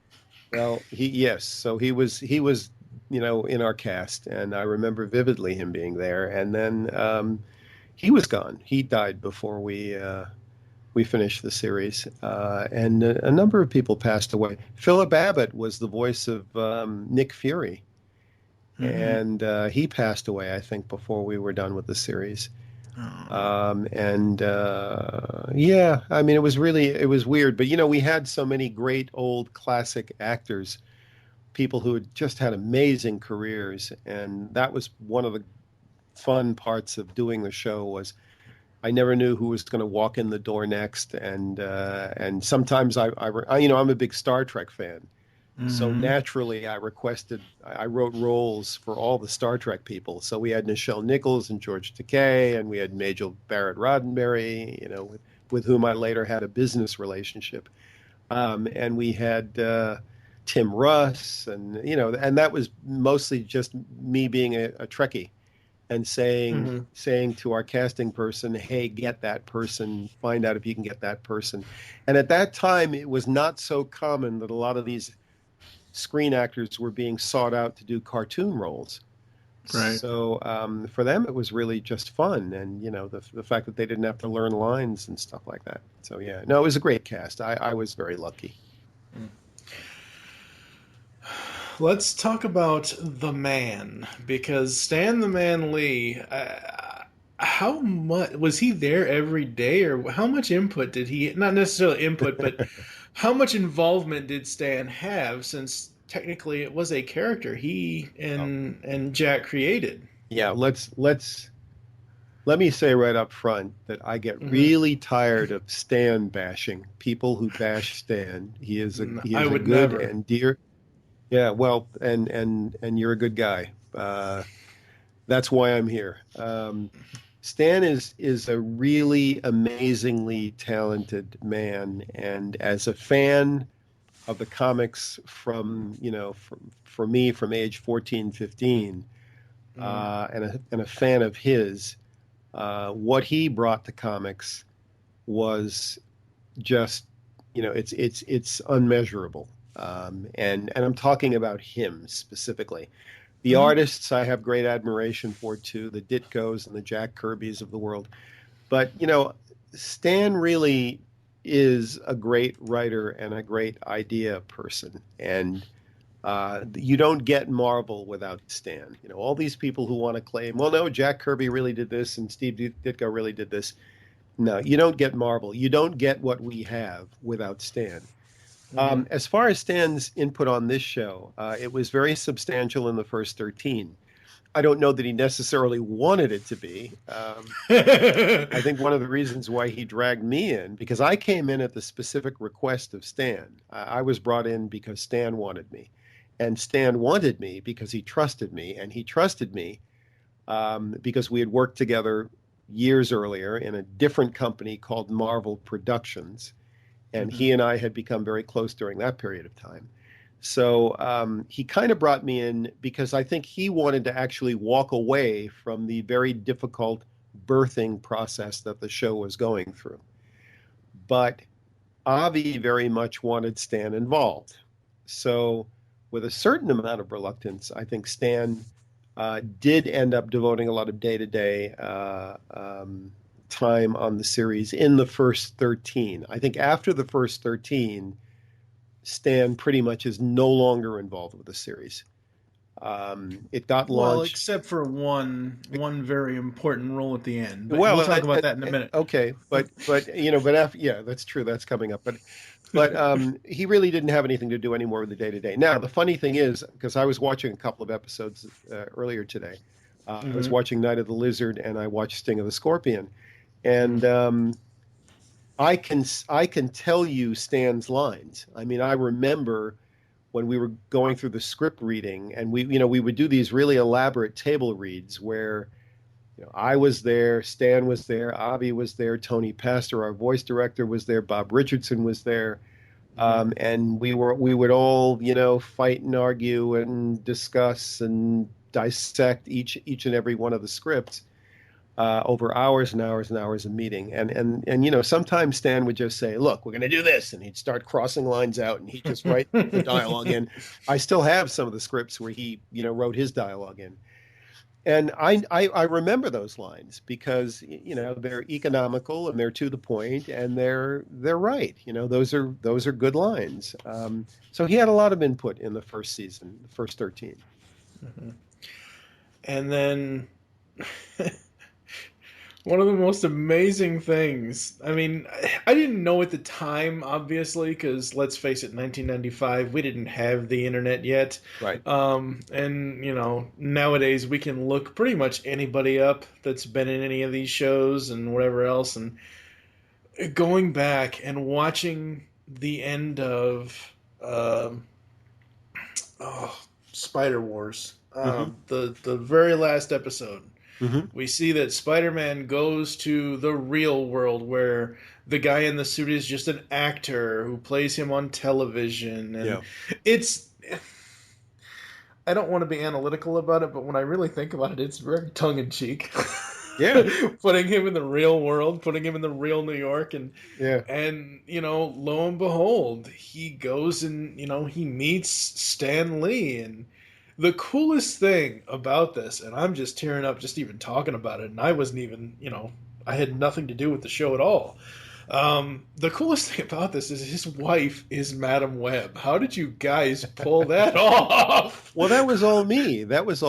Well, yes. So he was, in our cast, and I remember vividly him being there. And then he was gone. He died before we finished the series, and a number of people passed away. Philip Abbott was the voice of Nick Fury, and he passed away, I think, before we were done with the series. And yeah, I mean, it was weird, but we had so many great old classic actors, people who had just had amazing careers, and that was one of the fun parts of doing the show was I never knew who was going to walk in the door next, and sometimes I'm a big Star Trek fan. So naturally, I wrote roles for all the Star Trek people. So we had Nichelle Nichols and George Takei, and we had Majel Barrett Roddenberry, with whom I later had a business relationship. And we had Tim Russ, and that was mostly just me being a Trekkie and saying to our casting person, hey, get that person, find out if you can get that person. And at that time, it was not so common that a lot of these screen actors were being sought out to do cartoon roles. Right. So for them, it was really just fun, and the fact that they didn't have to learn lines and stuff like that. So yeah, no, it was a great cast. I was very lucky. Let's talk about the man, because Stan the Man Lee. How much was he there every day, or how much input did he? Not necessarily input, but how much involvement did Stan have? Since technically it was a character he and Jack created. Yeah, let me say right up front that I get really tired of Stan bashing. People who bash Stan. He is a I would good never. and dear. Yeah, well, and you're a good guy. That's why I'm here. Stan is a really amazingly talented man, and as a fan of the comics for me from age 14, 15, and a fan of his, what he brought to comics was just, it's unmeasurable. And I'm talking about him specifically. The artists I have great admiration for too, the Ditkos and the Jack Kirbys of the world. But Stan really is a great writer and a great idea person, and you don't get Marvel without Stan. All these people who want to claim, well, no, Jack Kirby really did this and Steve Ditko really did this. No, you don't get Marvel. You don't get what we have without Stan. As far as Stan's input on this show, it was very substantial in the first 13. I don't know that he necessarily wanted it to be. I think one of the reasons why he dragged me in, because I came in at the specific request of Stan. I was brought in because Stan wanted me. And Stan wanted me because he trusted me. And he trusted me because we had worked together years earlier in a different company called Marvel Productions. And he and I had become very close during that period of time. So he kind of brought me in because I think he wanted to actually walk away from the very difficult birthing process that the show was going through. But Avi very much wanted Stan involved. So with a certain amount of reluctance, I think Stan did end up devoting a lot of day-to-day time on the series in the first 13. I think after the first 13, Stan pretty much is no longer involved with the series. It got Well, launched. except for one very important role at the end, but we'll Well, talk about that in a minute. okay, but after, yeah, that's true. That's coming up. But he really didn't have anything to do anymore with the day to day. Now, the funny thing is, because I was watching a couple of episodes earlier today, I was watching Night of the Lizard and I watched Sting of the Scorpion, and I can tell you Stan's lines. I mean, I remember when we were going through the script reading, and we would do these really elaborate table reads where I was there, Stan was there, Avi was there, Tony Pastor, our voice director, was there, Bob Richardson was there, and we would all fight and argue and discuss and dissect each and every one of the scripts over hours and hours and hours of meeting. And sometimes Stan would just say, "Look, we're going to do this," and he'd start crossing lines out, and he'd just write the dialogue in. I still have some of the scripts where he wrote his dialogue in. And I remember those lines because they're economical and they're to the point and they're right. Those are good lines. So he had a lot of input in the first season, the first 13. Mm-hmm. And then one of the most amazing things, I mean, I didn't know at the time, obviously, because let's face it, 1995, we didn't have the internet yet. Right. And, nowadays we can look pretty much anybody up that's been in any of these shows and whatever else. And going back and watching the end of Spider Wars, the very last episode. Mm-hmm. We see that Spider-Man goes to the real world where the guy in the suit is just an actor who plays him on television. And it's... I don't want to be analytical about it, but when I really think about it, it's very tongue-in-cheek. Yeah. Putting him in the real world, putting him in the real New York. And lo and behold, he goes and, he meets Stan Lee. And the coolest thing about this, and I'm just tearing up just even talking about it, and I wasn't even, I had nothing to do with the show at all. The coolest thing about this is his wife is Madam Web. How did you guys pull that off? Well, that was all me. That was,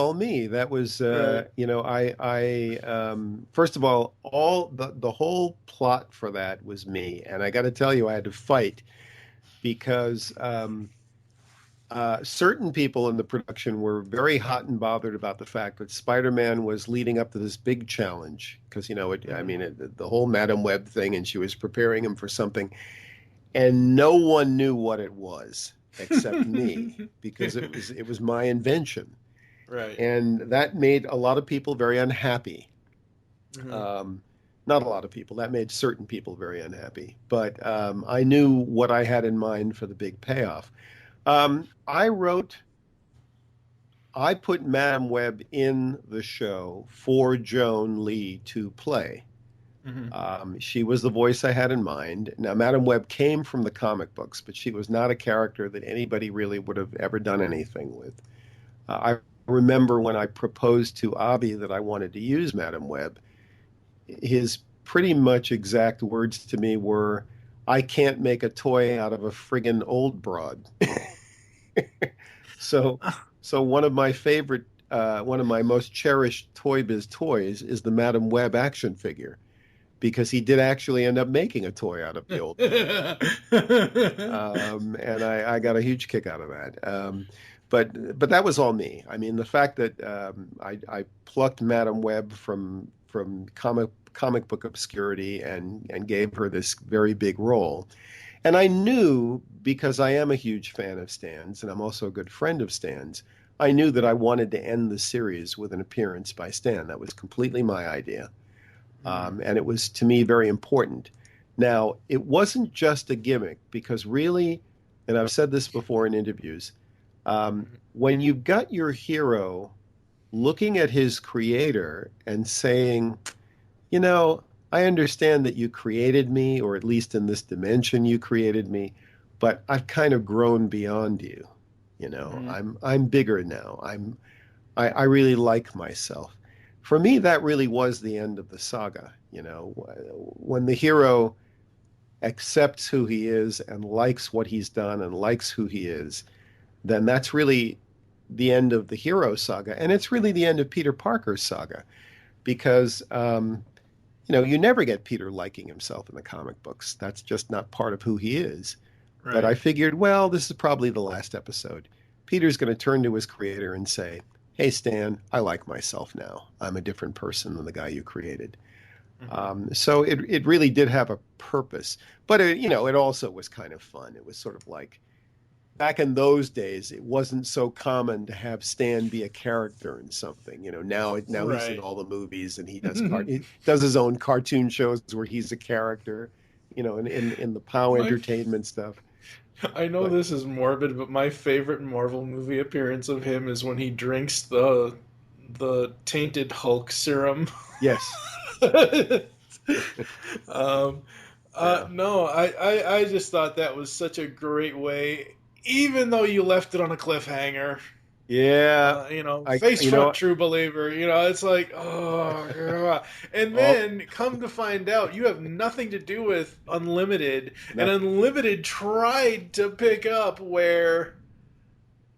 first of all the whole plot for that was me. And I got to tell you, I had to fight because certain people in the production were very hot and bothered about the fact that Spider-Man was leading up to this big challenge because, the whole Madam Web thing, and she was preparing him for something, and no one knew what it was except me because it was my invention. Right. And that made a lot of people very unhappy. Mm-hmm. Not a lot of people. That made certain people very unhappy. But I knew what I had in mind for the big payoff. I put Madam Web in the show for Joan Lee to play. Mm-hmm. She was the voice I had in mind. Now, Madam Web came from the comic books, but she was not a character that anybody really would have ever done anything with. I remember when I proposed to Avi that I wanted to use Madam Web, his pretty much exact words to me were, "I can't make a toy out of a friggin' old broad." So one of my favorite, one of my most cherished Toy Biz toys is the Madam Web action figure, because he did actually end up making a toy out of the old and I got a huge kick out of that. But that was all me. I mean, the fact that I plucked Madam Web from comic book obscurity and gave her this very big role. And I knew, because I am a huge fan of Stan's, and I'm also a good friend of Stan's, I knew that I wanted to end the series with an appearance by Stan. That was completely my idea. And it was, to me, very important. Now, it wasn't just a gimmick, because really, and I've said this before in interviews, when you've got your hero looking at his creator and saying, I understand that you created me, or at least in this dimension you created me, but I've kind of grown beyond you. I'm bigger now. I really like myself. for me, that really was the end of the saga. When the hero accepts who he is and likes what he's done and likes who he is, then that's really the end of the hero saga. And it's really the end of Peter Parker's saga because, you never get Peter liking himself in the comic books. That's just not part of who he is. Right. But I figured, well, this is probably the last episode. Peter's going to turn to his creator and say, hey, Stan, I like myself now. I'm a different person than the guy you created. So it really did have a purpose. But, it also was kind of fun. It was sort of like, back in those days, it wasn't so common to have Stan be a character in something. Now he's in all the movies and he does his own cartoon shows where he's a character, in the POW entertainment stuff. I know this is morbid, but my favorite Marvel movie appearance of him is when he drinks the tainted Hulk serum. Yes. No, I just thought that was such a great way, even though you left it on a cliffhanger. Yeah. Face front true believer. It's like, oh, God. And then come to find out, you have nothing to do with Unlimited. And Unlimited tried to pick up where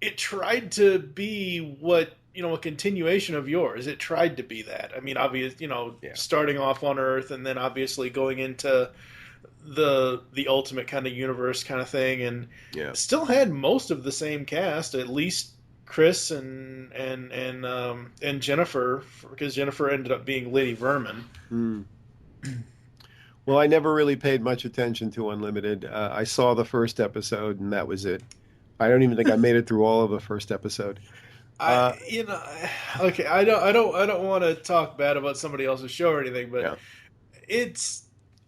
it tried to be what, a continuation of yours. It tried to be that. I mean, starting off on Earth and then obviously going into the ultimate kind of universe kind of thing, and still had most of the same cast, at least Chris and Jennifer, because Jennifer ended up being Lady Vermin. Well, I never really paid much attention to Unlimited. I saw the first episode and that was it. I don't even think I made it through all of the first episode. Okay, I don't want to talk bad about somebody else's show or anything, but it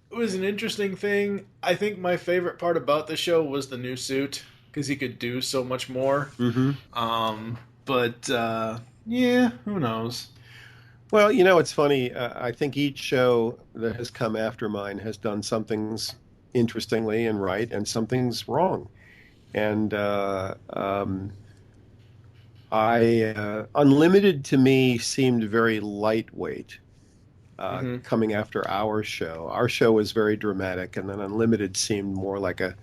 was an interesting thing. I think my favorite part about the show was the new suit, because he could do so much more. But who knows? Well, it's funny. I think each show that has come after mine has done some things interestingly and right, and some things wrong. And Unlimited to me seemed very lightweight coming after our show. Our show was very dramatic, and then Unlimited seemed more like a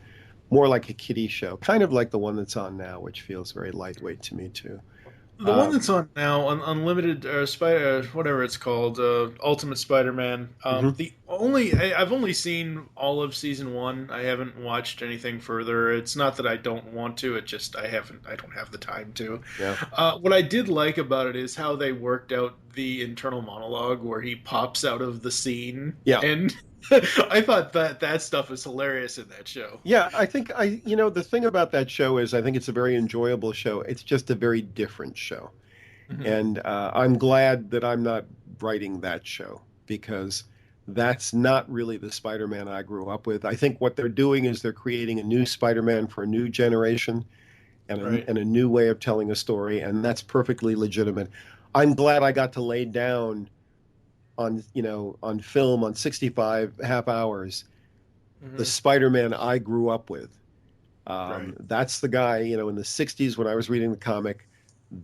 kiddie show, kind of like the one that's on now, which feels very lightweight to me too. The one that's on now, Unlimited Spider, whatever it's called, Ultimate Spider-Man. I've only seen all of season 1. I haven't watched anything further. It's not that I don't want to. It just I don't have the time to. Yeah. What I did like about it is how they worked out the internal monologue where he pops out of the scene. Yeah. And I thought that stuff is hilarious in that show. Yeah, I think the thing about that show is I think it's a very enjoyable show. It's just a very different show. And I'm glad that I'm not writing that show, because that's not really the Spider-Man I grew up with. I think what they're doing is they're creating a new Spider-Man for a new generation and a new way of telling a story, and that's perfectly legitimate. I'm glad I got to lay down on film on 65 half hours the Spider-Man I grew up with. That's the guy, in the 60s when I was reading the comic,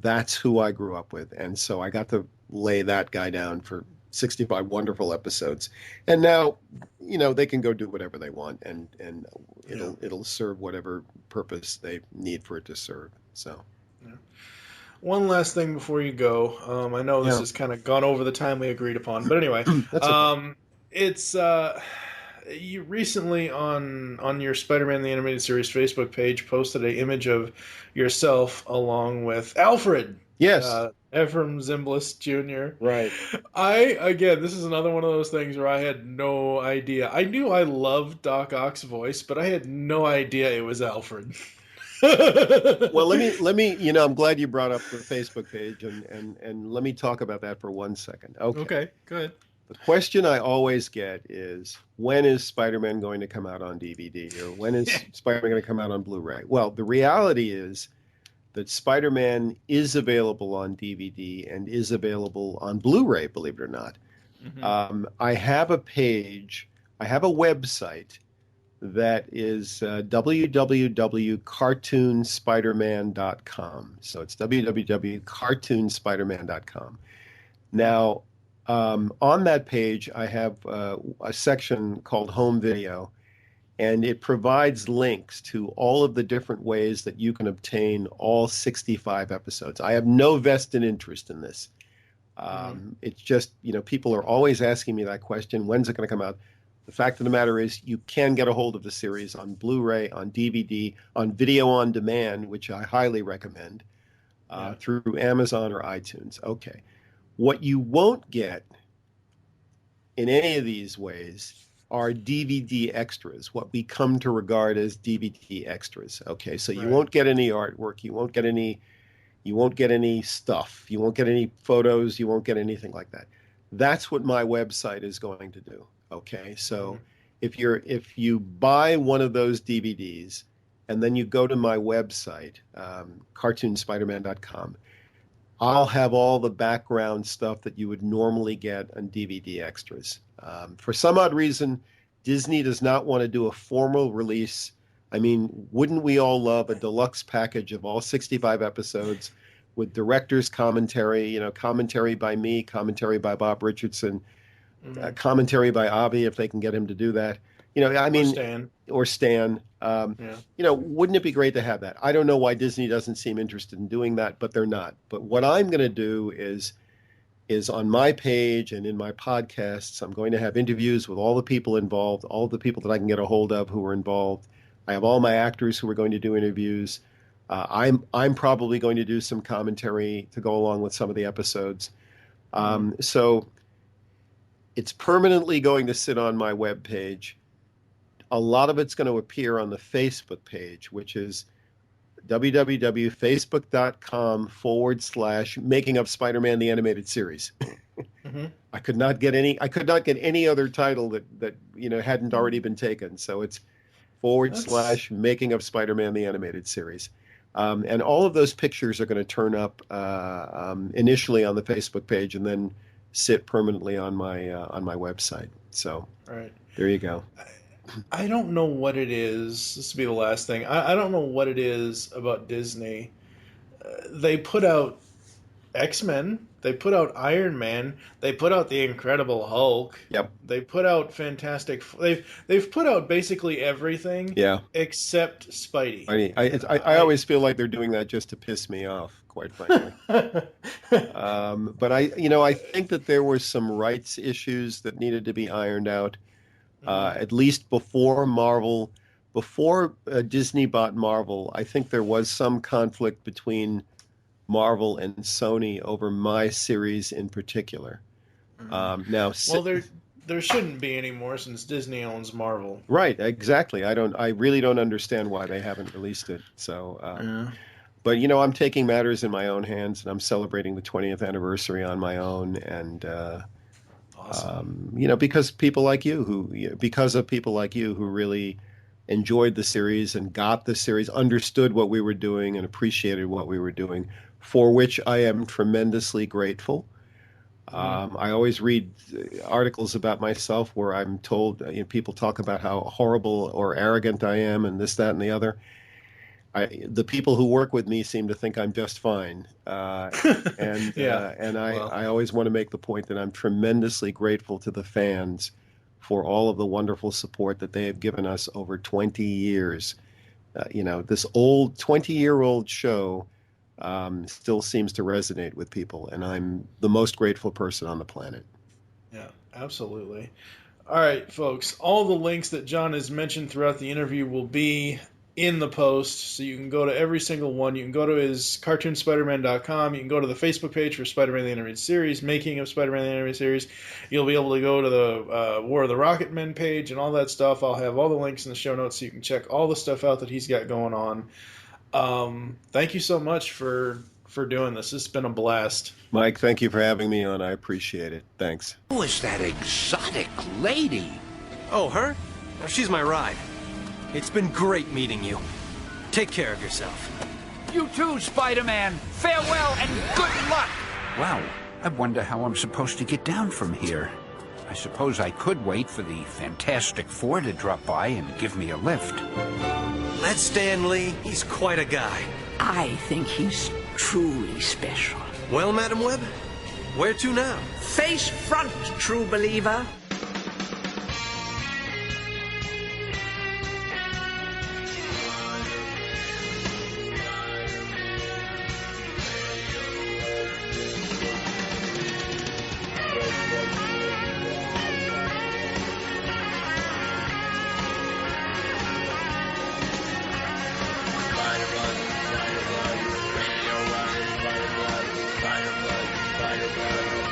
that's who I grew up with. And so I got to lay that guy down for 65 wonderful episodes. And now, they can go do whatever they want, and it'll serve whatever purpose they need for it to serve. So one last thing before you go. I know this has kind of gone over the time we agreed upon, but anyway, it's you recently on your Spider-Man the Animated Series Facebook page posted an image of yourself along with Alfred. Yes. Ephraim Zimbalist Jr. Right. This is another one of those things where I had no idea. I knew I loved Doc Ock's voice, but I had no idea it was Alfred. Well, let me, I'm glad you brought up the Facebook page, and let me talk about that for 1 second. Okay, go ahead. The question I always get is, when is Spider-Man going to come out on DVD, or when is Spider-Man going to come out on Blu-ray? Well, the reality is that Spider-Man is available on DVD and is available on Blu-ray, believe it or not. I have a website that is www.cartoonspiderman.com. So it's www.cartoonspiderman.com. Now, on that page, I have a section called Home Video, and it provides links to all of the different ways that you can obtain all 65 episodes. I have no vested interest in this. It's just, people are always asking me that question, when's it going to come out? The fact of the matter is you can get a hold of the series on Blu-ray, on DVD, on video on demand, which I highly recommend, through Amazon or iTunes. Okay. What you won't get in any of these ways are DVD extras, what we come to regard as DVD extras. Okay, so you won't get any artwork, you won't get any stuff, you won't get any photos, you won't get anything like that. That's what my website is going to do. Okay, so if you buy one of those DVDs and then you go to my website, cartoonspiderman.com, I'll have all the background stuff that you would normally get on DVD extras. For some odd reason, Disney does not want to do a formal release. I mean, wouldn't we all love a deluxe package of all 65 episodes with director's commentary, commentary by me, commentary by Bob Richardson, commentary by Avi, if they can get him to do that. Or Stan. Wouldn't it be great to have that? I don't know why Disney doesn't seem interested in doing that, but they're not. But what I'm going to do is on my page and in my podcasts, I'm going to have interviews with all the people involved, all the people that I can get a hold of who are involved. I have all my actors who are going to do interviews. I'm probably going to do some commentary to go along with some of the episodes. So it's permanently going to sit on my webpage. A lot of it's going to appear on the Facebook page, which is www.facebook.com/Making of Spider-Man the Animated Series. I could not get any other title that hadn't already been taken. So it's /Making of Spider-Man the Animated Series. And all of those pictures are going to turn up initially on the Facebook page and then sit permanently on my website. So there you go. I don't know what it is. This will be the last thing. I don't know what it is about Disney. They put out X-Men. They put out Iron Man. They put out the Incredible Hulk. Yep. They put out Fantastic. They've put out basically everything. Yeah. Except Spidey. I always feel like they're doing that just to piss me off, quite frankly. But I think that there were some rights issues that needed to be ironed out. At least before Disney bought Marvel, I think there was some conflict between Marvel and Sony over my series in particular. Now, there shouldn't be any more since Disney owns Marvel. Right, exactly. I really don't understand why they haven't released it. So, but I'm taking matters in my own hands, and I'm celebrating the 20th anniversary on my own, and awesome. Because of people like you who really enjoyed the series and got the series, understood what we were doing and appreciated what we were doing, for which I am tremendously grateful. I always read articles about myself where I'm told, people talk about how horrible or arrogant I am and this, that, and the other. The people who work with me seem to think I'm just fine. I always want to make the point that I'm tremendously grateful to the fans for all of the wonderful support that they have given us over 20 years. This old 20-year-old show still seems to resonate with people, and I'm the most grateful person on the planet. Yeah, absolutely. All right, folks, all the links that John has mentioned throughout the interview will be in the post, so you can go to every single one. You can go to his cartoonspiderman.com. You can go to the Facebook page for Spider-Man the Animated Series, Making of Spider-Man the Animated Series. You'll be able to go to the War of the Rocket Men page and all that stuff. I'll have all the links in the show notes so you can check all the stuff out that he's got going on. Thank you so much for doing this. It's been a blast. Mike, thank you for having me on. I appreciate it. Thanks. Who is that exotic lady? Oh, her? She's my ride. It's been great meeting you. Take care of yourself. You too, Spider-Man. Farewell and good luck. Wow, I wonder how I'm supposed to get down from here. I suppose I could wait for the Fantastic Four to drop by and give me a lift. That's Stan Lee. He's quite a guy. I think he's truly special. Well, Madam Webb, Where to now? Face front, true believer. Spider blood, spider blood, spider blood, spider blood.